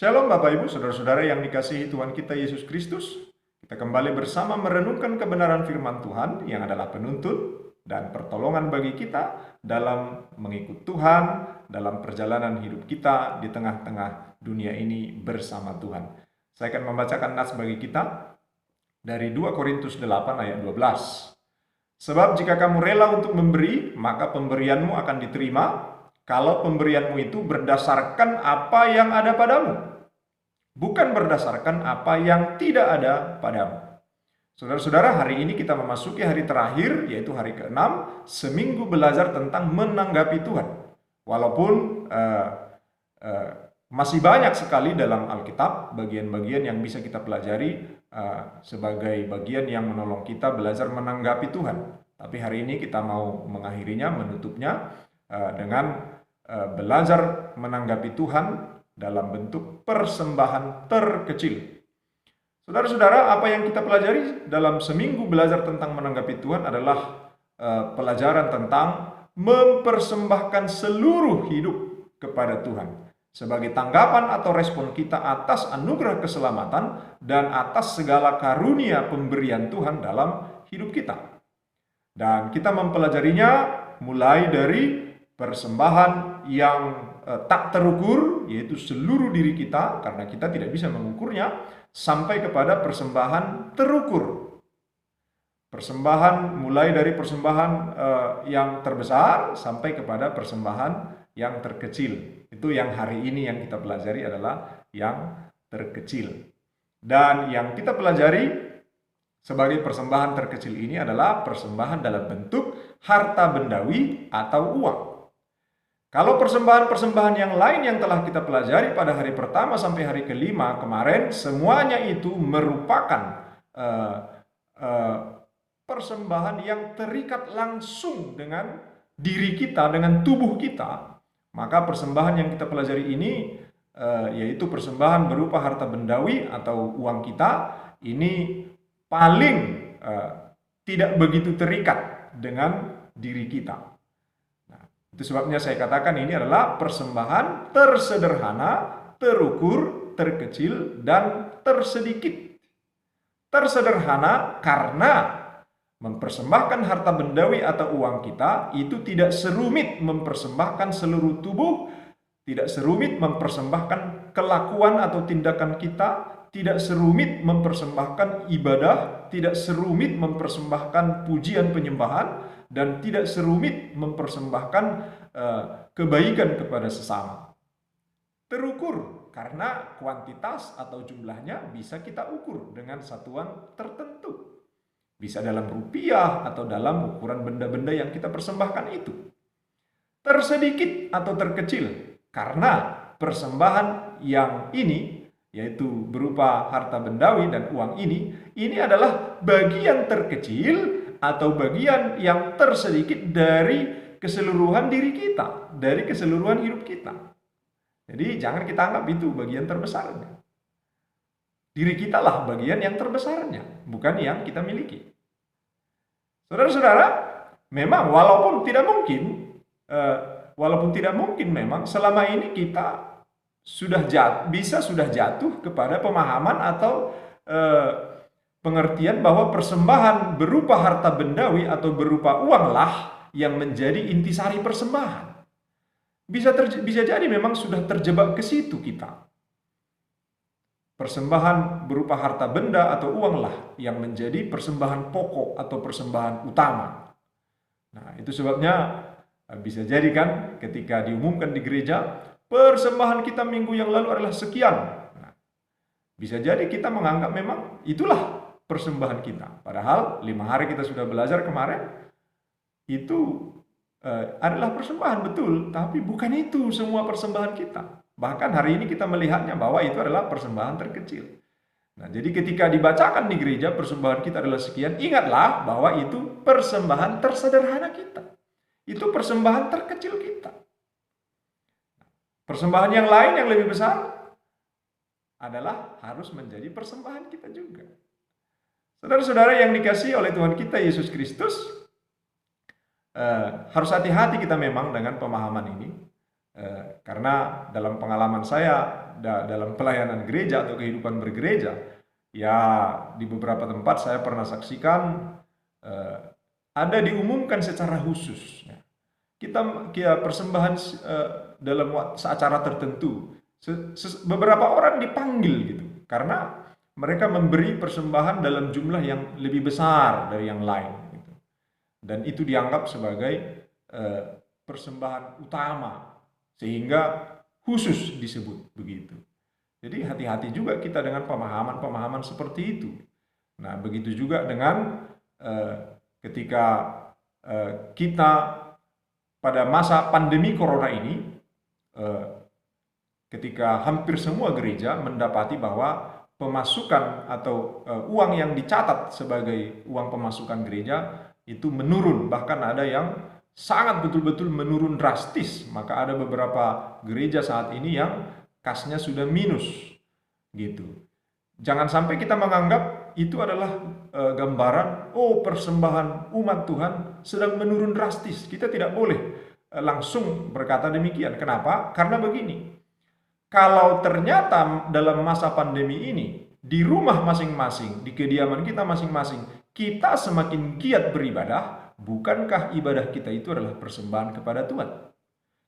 Shalom Bapak Ibu, Saudara-saudara yang dikasihi Tuhan kita Yesus Kristus. Kita kembali bersama merenungkan kebenaran firman Tuhan yang adalah penuntun dan pertolongan bagi kita dalam mengikut Tuhan, dalam perjalanan hidup kita di tengah-tengah dunia ini bersama Tuhan. Saya akan membacakan nas bagi kita dari 2 Korintus 8 ayat 12. Sebab jika kamu rela untuk memberi, maka pemberianmu akan diterima, kalau pemberianmu itu berdasarkan apa yang ada padamu, bukan berdasarkan apa yang tidak ada padamu. Saudara-saudara, hari ini kita memasuki hari terakhir, yaitu hari ke-6, seminggu belajar tentang menanggapi Tuhan. Walaupun masih banyak sekali dalam Alkitab bagian-bagian yang bisa kita pelajari sebagai bagian yang menolong kita belajar menanggapi Tuhan. Tapi hari ini kita mau mengakhirinya, menutupnya dengan belajar menanggapi Tuhan dalam bentuk persembahan terkecil. Saudara-saudara, apa yang kita pelajari dalam seminggu belajar tentang menanggapi Tuhan adalah pelajaran tentang mempersembahkan seluruh hidup kepada Tuhan sebagai tanggapan atau respon kita atas anugerah keselamatan dan atas segala karunia pemberian Tuhan dalam hidup kita. Dan kita mempelajarinya mulai dari persembahan yang tak terukur, yaitu seluruh diri kita, karena kita tidak bisa mengukurnya, sampai kepada persembahan terukur. Persembahan mulai dari persembahan yang terbesar sampai kepada persembahan yang terkecil. Itu yang hari ini yang kita pelajari adalah yang terkecil. Dan yang kita pelajari sebagai persembahan terkecil ini adalah persembahan dalam bentuk harta bendawi atau uang. Kalau persembahan-persembahan yang lain yang telah kita pelajari pada hari pertama sampai hari kelima kemarin, semuanya itu merupakan persembahan yang terikat langsung dengan diri kita, dengan tubuh kita. Maka persembahan yang kita pelajari ini, yaitu persembahan berupa harta bendawi atau uang kita, ini paling tidak begitu terikat dengan diri kita. Nah, itu sebabnya saya katakan ini adalah persembahan tersederhana, terukur, terkecil, dan tersedikit. Tersederhana karena mempersembahkan harta bendawi atau uang kita itu tidak serumit mempersembahkan seluruh tubuh, tidak serumit mempersembahkan kelakuan atau tindakan kita, tidak serumit mempersembahkan ibadah, tidak serumit mempersembahkan pujian penyembahan, dan tidak serumit mempersembahkan kebaikan kepada sesama. Terukur karena kuantitas atau jumlahnya bisa kita ukur dengan satuan tertentu. Bisa dalam rupiah atau dalam ukuran benda-benda yang kita persembahkan itu. Tersedikit atau terkecil karena persembahan yang ini, yaitu berupa harta bendawi dan uang ini adalah bagian terkecil atau bagian yang tersedikit dari keseluruhan diri kita, dari keseluruhan hidup kita. Jadi jangan kita anggap itu bagian terbesarnya. Diri kita lah bagian yang terbesarnya, bukan yang kita miliki. Saudara-saudara, memang walaupun tidak mungkin memang selama ini kita sudah jatuh kepada pemahaman atau pengertian bahwa persembahan berupa harta bendawi atau berupa uanglah yang menjadi intisari persembahan. Bisa jadi memang sudah terjebak ke situ kita. Persembahan berupa harta benda atau uanglah yang menjadi persembahan pokok atau persembahan utama. Nah, itu sebabnya bisa jadi kan ketika diumumkan di gereja, persembahan kita minggu yang lalu adalah sekian. Nah, bisa jadi kita menganggap memang itulah persembahan kita. Padahal 5 hari kita sudah belajar kemarin, itu adalah persembahan betul, tapi bukan itu semua persembahan kita. Bahkan hari ini kita melihatnya bahwa itu adalah persembahan terkecil. Nah, jadi ketika dibacakan di gereja persembahan kita adalah sekian, ingatlah bahwa itu persembahan tersederhana kita. Itu persembahan terkecil kita. Persembahan yang lain yang lebih besar adalah harus menjadi persembahan kita juga. Saudara-saudara yang dikasihi oleh Tuhan kita Yesus Kristus, harus hati-hati kita memang dengan pemahaman ini. Karena dalam pengalaman saya dalam pelayanan gereja atau kehidupan bergereja, ya di beberapa tempat saya pernah saksikan ada diumumkan secara khusus. Kita persembahan dalam acara tertentu, beberapa orang dipanggil gitu, karena mereka memberi persembahan dalam jumlah yang lebih besar dari yang lain gitu. Dan itu dianggap sebagai persembahan utama, sehingga khusus disebut begitu. Jadi hati-hati juga kita dengan pemahaman-pemahaman seperti itu. Nah, begitu juga dengan ketika kita pada masa pandemi corona ini, ketika hampir semua gereja mendapati bahwa pemasukan atau uang yang dicatat sebagai uang pemasukan gereja itu menurun, bahkan ada yang sangat betul-betul menurun drastis. Maka ada beberapa gereja saat ini yang kasnya sudah minus gitu. Jangan sampai kita menganggap itu adalah gambaran persembahan umat Tuhan sedang menurun drastis. Kita tidak boleh langsung berkata demikian. Kenapa? Karena begini, kalau ternyata dalam masa pandemi ini di rumah masing-masing, di kediaman kita masing-masing, kita semakin giat beribadah, bukankah ibadah kita itu adalah persembahan kepada Tuhan?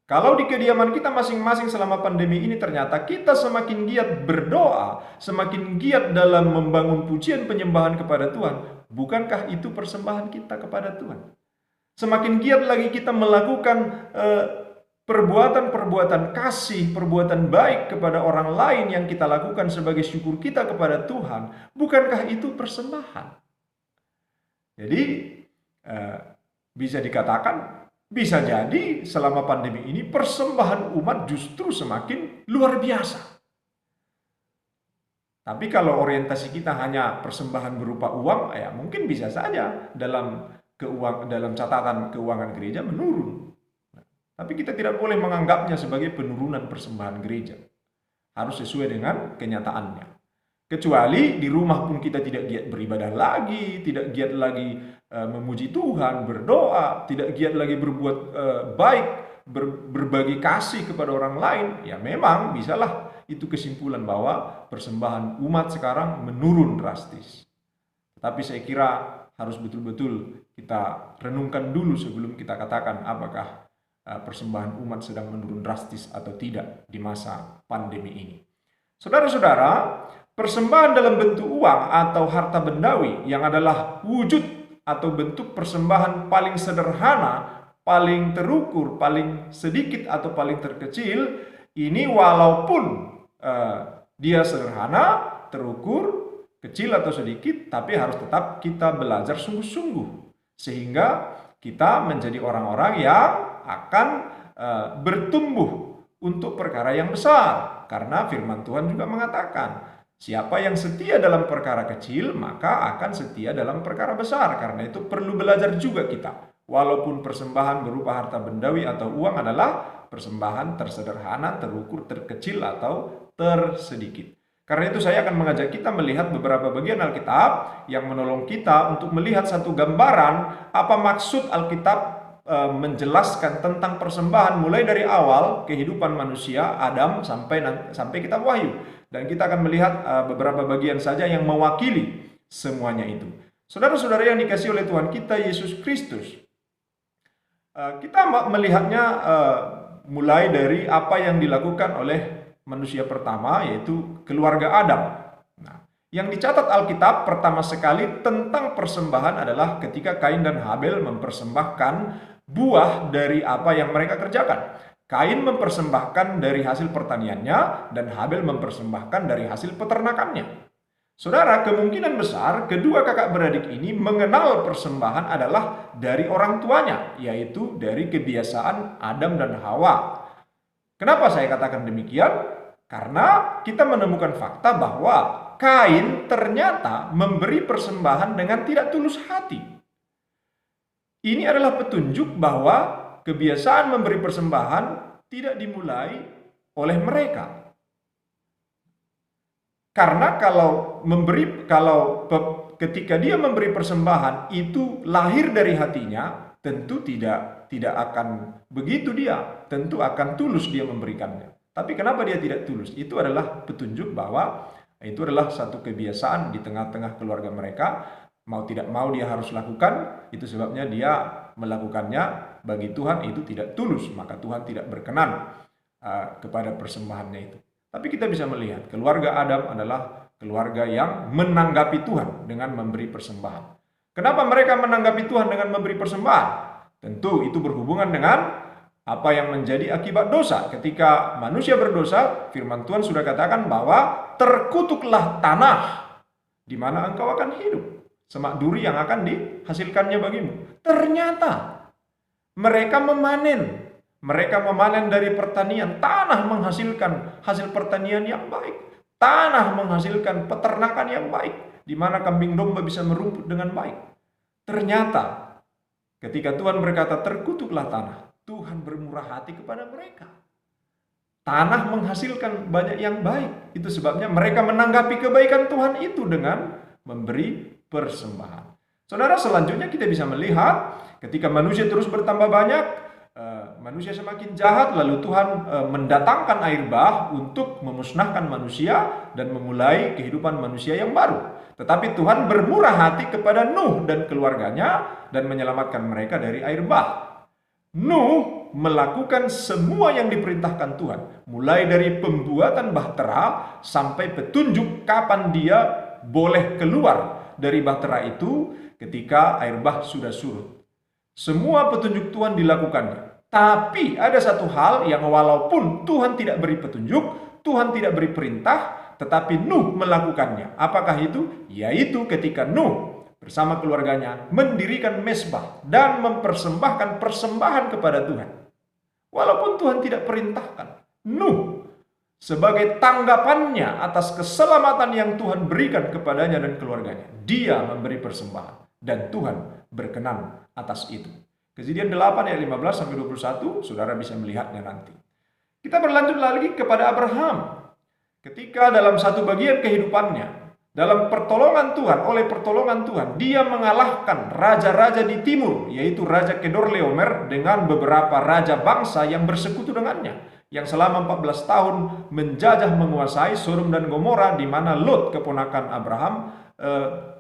Kalau di kediaman kita masing-masing selama pandemi ini ternyata kita semakin giat berdoa, semakin giat dalam membangun pujian penyembahan kepada Tuhan, bukankah itu persembahan kita kepada Tuhan? Semakin giat lagi kita melakukan perbuatan-perbuatan kasih, perbuatan baik kepada orang lain yang kita lakukan sebagai syukur kita kepada Tuhan, bukankah itu persembahan? Jadi bisa dikatakan, bisa jadi selama pandemi ini persembahan umat justru semakin luar biasa. Tapi kalau orientasi kita hanya persembahan berupa uang, ya mungkin bisa saja dalam catatan keuangan gereja menurun. Tapi kita tidak boleh menganggapnya sebagai penurunan persembahan gereja. Harus sesuai dengan kenyataannya. Kecuali di rumah pun kita tidak giat beribadah lagi, tidak giat lagi memuji Tuhan, berdoa, tidak giat lagi berbuat baik, berbagi kasih kepada orang lain, ya memang bisalah itu kesimpulan bahwa persembahan umat sekarang menurun drastis. Tapi saya kira harus betul-betul kita renungkan dulu sebelum kita katakan apakah persembahan umat sedang menurun drastis atau tidak di masa pandemi ini. Saudara-saudara, persembahan dalam bentuk uang atau harta bendawi yang adalah wujud atau bentuk persembahan paling sederhana, paling terukur, paling sedikit atau paling terkecil, ini walaupun dia sederhana, terukur, kecil atau sedikit, tapi harus tetap kita belajar sungguh-sungguh sehingga kita menjadi orang-orang yang akan bertumbuh untuk perkara yang besar. Karena firman Tuhan juga mengatakan, siapa yang setia dalam perkara kecil, maka akan setia dalam perkara besar. Karena itu perlu belajar juga kita. Walaupun persembahan berupa harta bendawi atau uang adalah persembahan tersederhana, terukur, terkecil, atau tersedikit. Karena itu saya akan mengajak kita melihat beberapa bagian Alkitab yang menolong kita untuk melihat satu gambaran apa maksud Alkitab menjelaskan tentang persembahan mulai dari awal kehidupan manusia Adam sampai kitab Wahyu. Dan kita akan melihat beberapa bagian saja yang mewakili semuanya itu. Saudara-saudara yang dikasihi oleh Tuhan kita Yesus Kristus, kita melihatnya mulai dari apa yang dilakukan oleh manusia pertama, yaitu keluarga Adam. Nah, yang dicatat Alkitab pertama sekali tentang persembahan adalah ketika Kain dan Habel mempersembahkan buah dari apa yang mereka kerjakan. Kain mempersembahkan dari hasil pertaniannya dan Habel mempersembahkan dari hasil peternakannya. Saudara, kemungkinan besar kedua kakak beradik ini mengenal persembahan adalah dari orang tuanya, yaitu dari kebiasaan Adam dan Hawa. Kenapa saya katakan demikian? Karena kita menemukan fakta bahwa Kain ternyata memberi persembahan dengan tidak tulus hati. Ini adalah petunjuk bahwa kebiasaan memberi persembahan tidak dimulai oleh mereka. Karena ketika dia memberi persembahan itu lahir dari hatinya, tentu tidak akan begitu dia, tentu akan tulus dia memberikannya. Tapi kenapa dia tidak tulus? Itu adalah petunjuk bahwa itu adalah satu kebiasaan di tengah-tengah keluarga mereka. Mau tidak mau dia harus lakukan, itu sebabnya dia melakukannya. Bagi Tuhan itu tidak tulus, maka Tuhan tidak berkenan kepada persembahannya itu. Tapi kita bisa melihat keluarga Adam adalah keluarga yang menanggapi Tuhan dengan memberi persembahan. Kenapa mereka menanggapi Tuhan dengan memberi persembahan? Tentu itu berhubungan dengan apa yang menjadi akibat dosa. Ketika manusia berdosa, firman Tuhan sudah katakan bahwa terkutuklah tanah di mana engkau akan hidup. Semak duri yang akan dihasilkannya bagimu. Ternyata mereka memanen. Mereka memanen dari pertanian. Tanah menghasilkan hasil pertanian yang baik. Tanah menghasilkan peternakan yang baik, di mana kambing domba bisa merumput dengan baik. Ternyata ketika Tuhan berkata terkutuklah tanah, Tuhan bermurah hati kepada mereka. Tanah menghasilkan banyak yang baik. Itu sebabnya mereka menanggapi kebaikan Tuhan itu dengan memberi persembahan. Saudara, selanjutnya kita bisa melihat ketika manusia terus bertambah banyak, manusia semakin jahat, lalu Tuhan mendatangkan air bah untuk memusnahkan manusia dan memulai kehidupan manusia yang baru. Tetapi Tuhan bermurah hati kepada Nuh dan keluarganya dan menyelamatkan mereka dari air bah. Nuh melakukan semua yang diperintahkan Tuhan, mulai dari pembuatan bahtera sampai petunjuk kapan dia boleh keluar dari bahtera itu ketika air bah sudah surut. Semua petunjuk Tuhan dilakukannya. Tapi ada satu hal yang walaupun Tuhan tidak beri petunjuk, Tuhan tidak beri perintah, tetapi Nuh melakukannya. Apakah itu? Yaitu ketika Nuh bersama keluarganya mendirikan mezbah dan mempersembahkan persembahan kepada Tuhan. Walaupun Tuhan tidak perintahkan, Nuh sebagai tanggapannya atas keselamatan yang Tuhan berikan kepadanya dan keluarganya, dia memberi persembahan dan Tuhan berkenan atas itu. Kejadian 8 ayat 15 sampai 21, saudara bisa melihatnya nanti. Kita berlanjut lagi kepada Abraham. Ketika dalam satu bagian kehidupannya, dalam pertolongan Tuhan, oleh pertolongan Tuhan, dia mengalahkan raja-raja di timur, yaitu Raja Kedorlaomer dengan beberapa raja bangsa yang bersekutu dengannya, yang selama 14 tahun menjajah menguasai Sodom dan Gomora, di mana Lot, keponakan Abraham,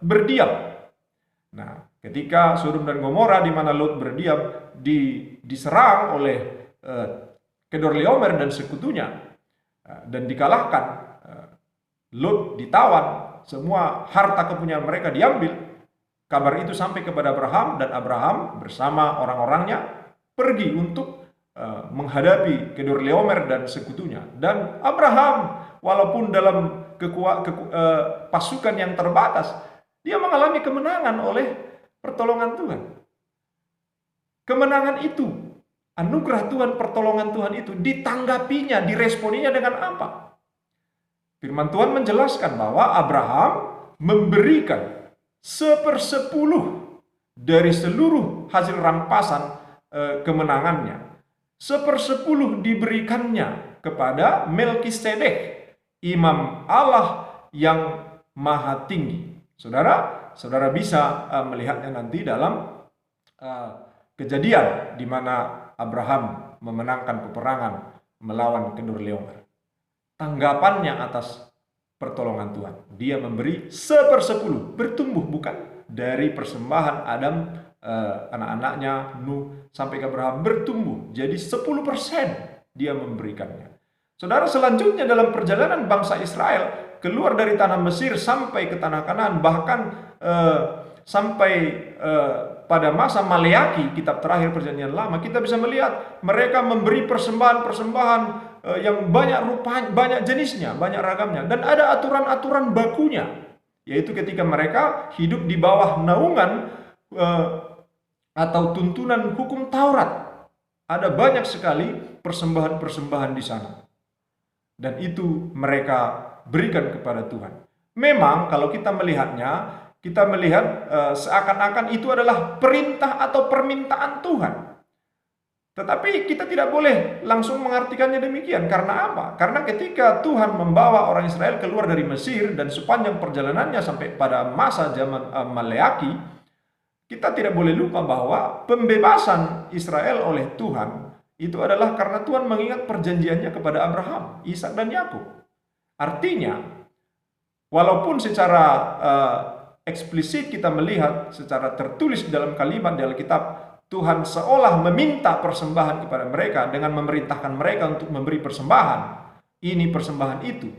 berdiam. Nah, ketika Sodom dan Gomora di mana Lot berdiam diserang oleh Kedorlaomer dan sekutunya dan dikalahkan, Lot ditawan, semua harta kepunyaan mereka diambil. Kabar itu sampai kepada Abraham dan Abraham bersama orang-orangnya pergi untuk menghadapi Kedorlaomer dan sekutunya. Dan Abraham walaupun dalam pasukan yang terbatas, dia mengalami kemenangan oleh pertolongan Tuhan. Kemenangan itu, anugerah Tuhan, pertolongan Tuhan itu ditanggapinya, diresponinya dengan apa? Firman Tuhan menjelaskan bahwa Abraham memberikan 1/10 dari seluruh hasil rampasan kemenangannya. 1/10 diberikannya kepada Melkisedek, imam Allah yang maha tinggi. Saudara bisa melihatnya nanti dalam kejadian di mana Abraham memenangkan peperangan melawan Kedorlaomer. Tanggapannya atas pertolongan Tuhan, dia memberi 1/10, bertumbuh bukan dari persembahan Adam, anak-anaknya, Nuh sampai ke Abraham, bertumbuh jadi 10% dia memberikannya. Saudara, selanjutnya dalam perjalanan bangsa Israel keluar dari tanah Mesir sampai ke tanah Kanaan, bahkan sampai pada masa Maleaki, kitab terakhir perjanjian lama, kita bisa melihat mereka memberi persembahan-persembahan yang banyak rupanya, banyak jenisnya, banyak ragamnya, dan ada aturan-aturan bakunya, yaitu ketika mereka hidup di bawah naungan atau tuntunan hukum Taurat. Ada banyak sekali persembahan-persembahan di sana, dan itu mereka berikan kepada Tuhan. Memang kalau kita melihatnya, kita melihat seakan-akan itu adalah perintah atau permintaan Tuhan. Tetapi kita tidak boleh langsung mengartikannya demikian. Karena apa? Karena ketika Tuhan membawa orang Israel keluar dari Mesir dan sepanjang perjalanannya sampai pada masa zaman Maleaki, kita tidak boleh lupa bahwa pembebasan Israel oleh Tuhan itu adalah karena Tuhan mengingat perjanjiannya kepada Abraham, Ishak dan Yakub. Artinya, walaupun secara eksplisit kita melihat secara tertulis dalam kalimat di Alkitab, Tuhan seolah meminta persembahan kepada mereka dengan memerintahkan mereka untuk memberi persembahan, ini persembahan itu.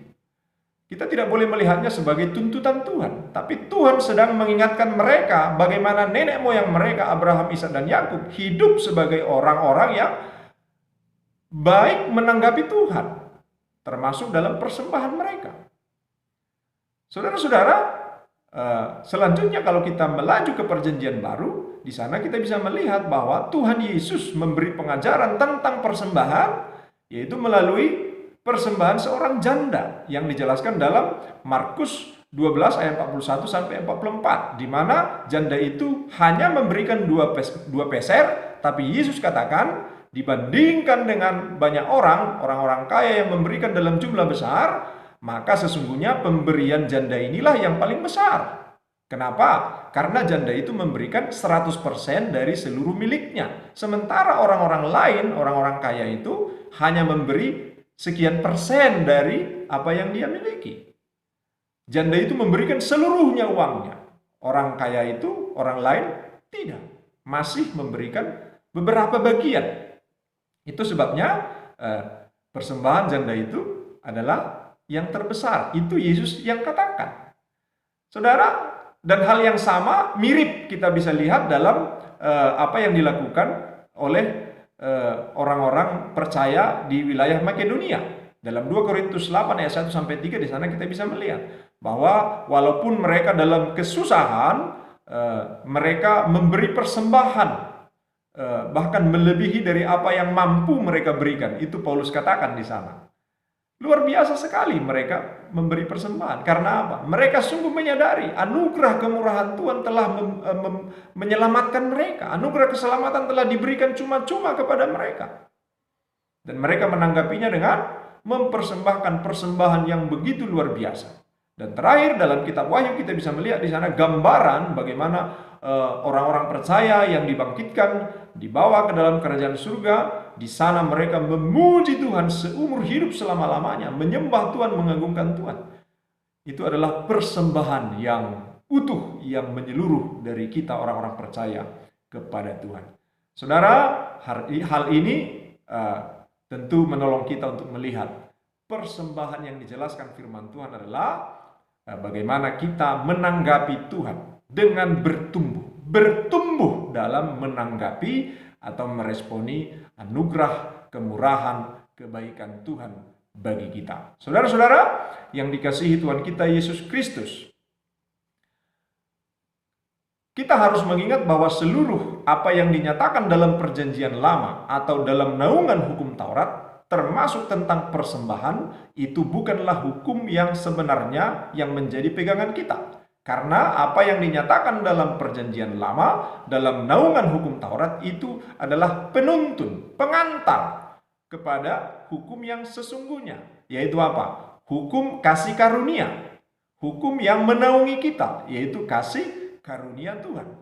Kita tidak boleh melihatnya sebagai tuntutan Tuhan, tapi Tuhan sedang mengingatkan mereka bagaimana nenek moyang mereka, Abraham, Ishak dan Yakub, hidup sebagai orang-orang yang baik menanggapi Tuhan, termasuk dalam persembahan mereka. Saudara-saudara, selanjutnya kalau kita melaju ke perjanjian baru, di sana kita bisa melihat bahwa Tuhan Yesus memberi pengajaran tentang persembahan, yaitu melalui persembahan seorang janda yang dijelaskan dalam Markus 12 ayat 41 sampai 44, di mana janda itu hanya memberikan dua peser, tapi Yesus katakan dibandingkan dengan banyak orang-orang kaya yang memberikan dalam jumlah besar, maka sesungguhnya pemberian janda inilah yang paling besar. Kenapa? Karena janda itu memberikan 100% dari seluruh miliknya. Sementara orang-orang lain, orang-orang kaya itu hanya memberi sekian persen dari apa yang dia miliki. Janda itu memberikan seluruhnya uangnya. Orang kaya itu, orang lain tidak. Masih memberikan beberapa bagian. Itu sebabnya persembahan janda itu adalah yang terbesar. Itu Yesus yang katakan. Saudara, dan hal yang sama mirip kita bisa lihat dalam apa yang dilakukan oleh orang-orang percaya di wilayah Makedonia. Dalam 2 Korintus 8 ayat 1 sampai 3 di sana kita bisa melihat bahwa walaupun mereka dalam kesusahan, mereka memberi persembahan bahkan melebihi dari apa yang mampu mereka berikan. Itu Paulus katakan di sana. Luar biasa sekali mereka memberi persembahan. Karena apa? Mereka sungguh menyadari anugerah kemurahan Tuhan telah menyelamatkan mereka. Anugerah keselamatan telah diberikan cuma-cuma kepada mereka. Dan mereka menanggapinya dengan mempersembahkan persembahan yang begitu luar biasa. Dan terakhir dalam kitab Wahyu kita bisa melihat di sana gambaran bagaimana orang-orang percaya yang dibangkitkan dibawa ke dalam kerajaan surga. Di sana mereka memuji Tuhan seumur hidup selama-lamanya, menyembah Tuhan, mengagungkan Tuhan. Itu adalah persembahan yang utuh, yang menyeluruh dari kita orang-orang percaya kepada Tuhan. Saudara, hal ini tentu menolong kita untuk melihat persembahan yang dijelaskan firman Tuhan adalah bagaimana kita menanggapi Tuhan dengan bertumbuh dalam menanggapi atau meresponi anugerah, kemurahan, kebaikan Tuhan bagi kita. Saudara-saudara yang dikasihi Tuhan kita Yesus Kristus, kita harus mengingat bahwa seluruh apa yang dinyatakan dalam perjanjian lama atau dalam naungan hukum Taurat, termasuk tentang persembahan, itu bukanlah hukum yang sebenarnya yang menjadi pegangan kita. Karena apa yang dinyatakan dalam perjanjian lama, dalam naungan hukum Taurat itu adalah penuntun, pengantar kepada hukum yang sesungguhnya. Yaitu apa? Hukum kasih karunia. Hukum yang menaungi kita, yaitu kasih karunia Tuhan.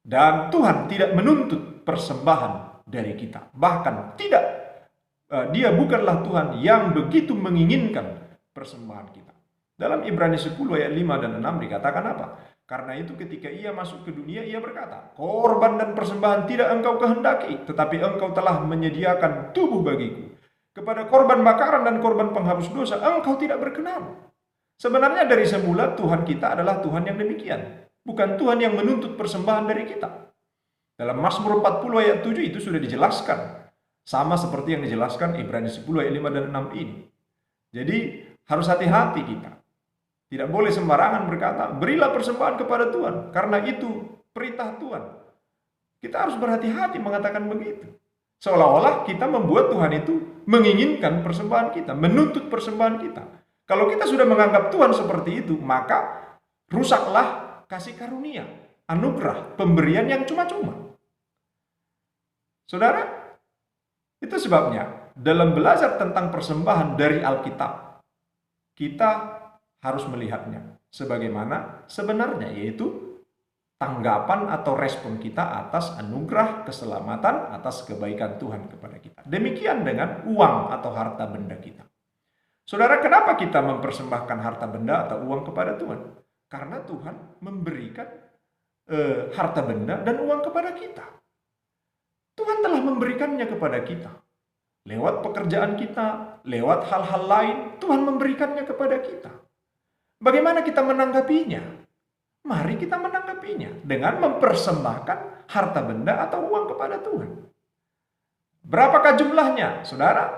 Dan Tuhan tidak menuntut persembahan dari kita. Bahkan tidak, Dia bukanlah Tuhan yang begitu menginginkan persembahan kita. Dalam Ibrani 10 ayat 5 dan 6 dikatakan apa? Karena itu ketika ia masuk ke dunia, ia berkata, korban dan persembahan tidak engkau kehendaki, tetapi engkau telah menyediakan tubuh bagiku. Kepada korban bakaran dan korban penghapus dosa, engkau tidak berkenan. Sebenarnya dari semula Tuhan kita adalah Tuhan yang demikian. Bukan Tuhan yang menuntut persembahan dari kita. Dalam Mazmur 40 ayat 7 itu sudah dijelaskan. Sama seperti yang dijelaskan Ibrani 10 ayat 5 dan 6 ini. Jadi harus hati-hati kita. Tidak boleh sembarangan berkata, berilah persembahan kepada Tuhan. Karena itu perintah Tuhan. Kita harus berhati-hati mengatakan begitu. Seolah-olah kita membuat Tuhan itu menginginkan persembahan kita, menuntut persembahan kita. Kalau kita sudah menganggap Tuhan seperti itu, maka rusaklah kasih karunia, anugerah, pemberian yang cuma-cuma. Saudara, itu sebabnya dalam belajar tentang persembahan dari Alkitab, kita harus melihatnya sebagaimana sebenarnya, yaitu tanggapan atau respon kita atas anugerah keselamatan, atas kebaikan Tuhan kepada kita. Demikian dengan uang atau harta benda kita. Saudara, kenapa kita mempersembahkan harta benda atau uang kepada Tuhan? Karena Tuhan memberikan harta benda dan uang kepada kita. Tuhan telah memberikannya kepada kita. Lewat pekerjaan kita, lewat hal-hal lain, Tuhan memberikannya kepada kita. Bagaimana kita menanggapinya? Mari kita menanggapinya dengan mempersembahkan harta benda atau uang kepada Tuhan. Berapakah jumlahnya? Saudara,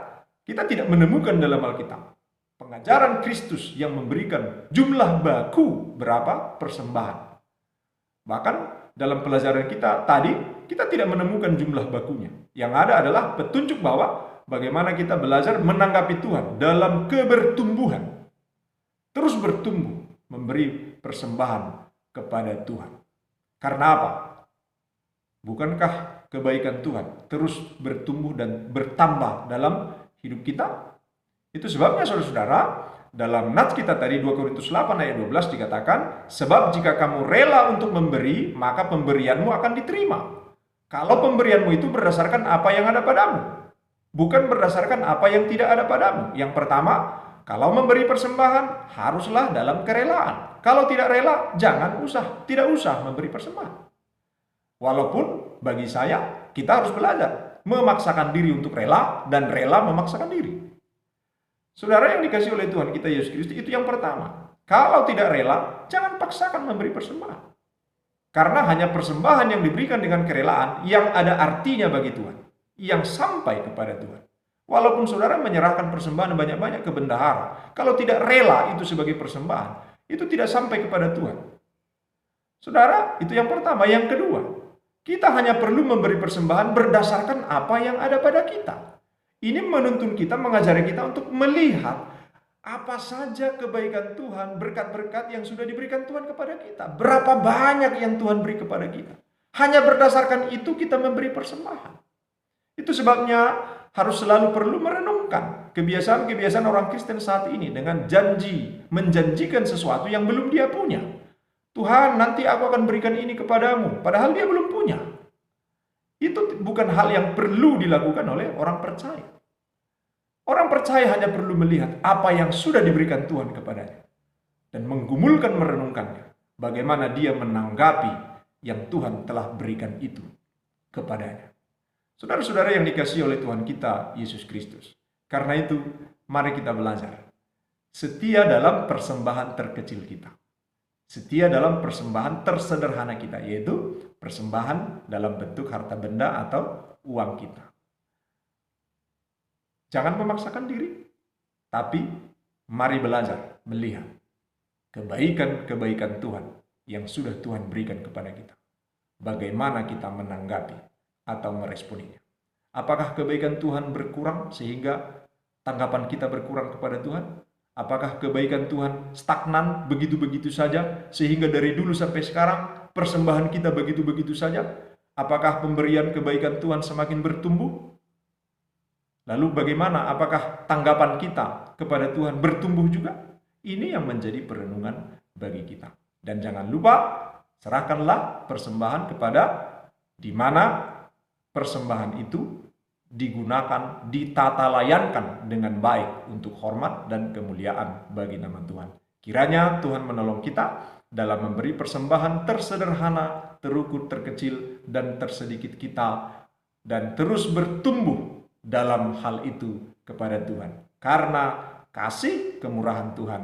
kita tidak menemukan dalam Alkitab pengajaran Kristus yang memberikan jumlah baku berapa persembahan. Bahkan dalam pelajaran kita tadi, kita tidak menemukan jumlah bakunya. Yang ada adalah petunjuk bahwa bagaimana kita belajar menanggapi Tuhan dalam kebertumbuhan. Terus bertumbuh, memberi persembahan kepada Tuhan. Karena apa? Bukankah kebaikan Tuhan terus bertumbuh dan bertambah dalam hidup kita? Itu sebabnya saudara-saudara, dalam nats kita tadi 2 Korintus 8 ayat 12 dikatakan, sebab jika kamu rela untuk memberi, maka pemberianmu akan diterima. Kalau pemberianmu itu berdasarkan apa yang ada padamu, bukan berdasarkan apa yang tidak ada padamu. Yang pertama, kalau memberi persembahan, haruslah dalam kerelaan. Kalau tidak rela, tidak usah memberi persembahan. Walaupun bagi saya, kita harus belajar memaksakan diri untuk rela dan rela memaksakan diri. Saudara yang dikasihi oleh Tuhan kita Yesus Kristus, itu yang pertama. Kalau tidak rela, jangan paksakan memberi persembahan. Karena hanya persembahan yang diberikan dengan kerelaan yang ada artinya bagi Tuhan, yang sampai kepada Tuhan. Walaupun saudara menyerahkan persembahan banyak-banyak ke bendahara, kalau tidak rela itu sebagai persembahan, itu tidak sampai kepada Tuhan. Saudara, itu yang pertama. Yang kedua, kita hanya perlu memberi persembahan berdasarkan apa yang ada pada kita. Ini menuntun kita, mengajari kita untuk melihat apa saja kebaikan Tuhan, berkat-berkat yang sudah diberikan Tuhan kepada kita. Berapa banyak yang Tuhan beri kepada kita. Hanya berdasarkan itu kita memberi persembahan. Itu sebabnya harus selalu perlu merenungkan kebiasaan-kebiasaan orang Kristen saat ini dengan menjanjikan sesuatu yang belum dia punya. Tuhan, nanti aku akan berikan ini kepadamu, padahal dia belum punya. Itu bukan hal yang perlu dilakukan oleh orang percaya. Orang percaya hanya perlu melihat apa yang sudah diberikan Tuhan kepadanya dan menggumulkan, merenungkannya. Bagaimana dia menanggapi yang Tuhan telah berikan itu kepadanya. Saudara-saudara yang dikasihi oleh Tuhan kita Yesus Kristus. Karena itu, mari kita belajar setia dalam persembahan terkecil kita. Setia dalam persembahan tersederhana kita, yaitu persembahan dalam bentuk harta benda atau uang kita. Jangan memaksakan diri, tapi mari belajar melihat kebaikan-kebaikan Tuhan yang sudah Tuhan berikan kepada kita. Bagaimana kita menanggapi atau meresponinya. Apakah kebaikan Tuhan berkurang sehingga tanggapan kita berkurang kepada Tuhan? Apakah kebaikan Tuhan stagnan begitu-begitu saja sehingga dari dulu sampai sekarang persembahan kita begitu-begitu saja? Apakah pemberian kebaikan Tuhan semakin bertumbuh? Lalu bagaimana? Apakah tanggapan kita kepada Tuhan bertumbuh juga? Ini yang menjadi perenungan bagi kita. Dan jangan lupa, serahkanlah persembahan kepada di mana persembahan itu digunakan, ditata layankan dengan baik untuk hormat dan kemuliaan bagi nama Tuhan. Kiranya Tuhan menolong kita dalam memberi persembahan tersederhana, terukur, terkecil, dan tersedikit kita, dan terus bertumbuh dalam hal itu kepada Tuhan. Karena kasih kemurahan Tuhan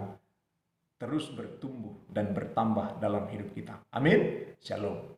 terus bertumbuh dan bertambah dalam hidup kita. Amin. Shalom.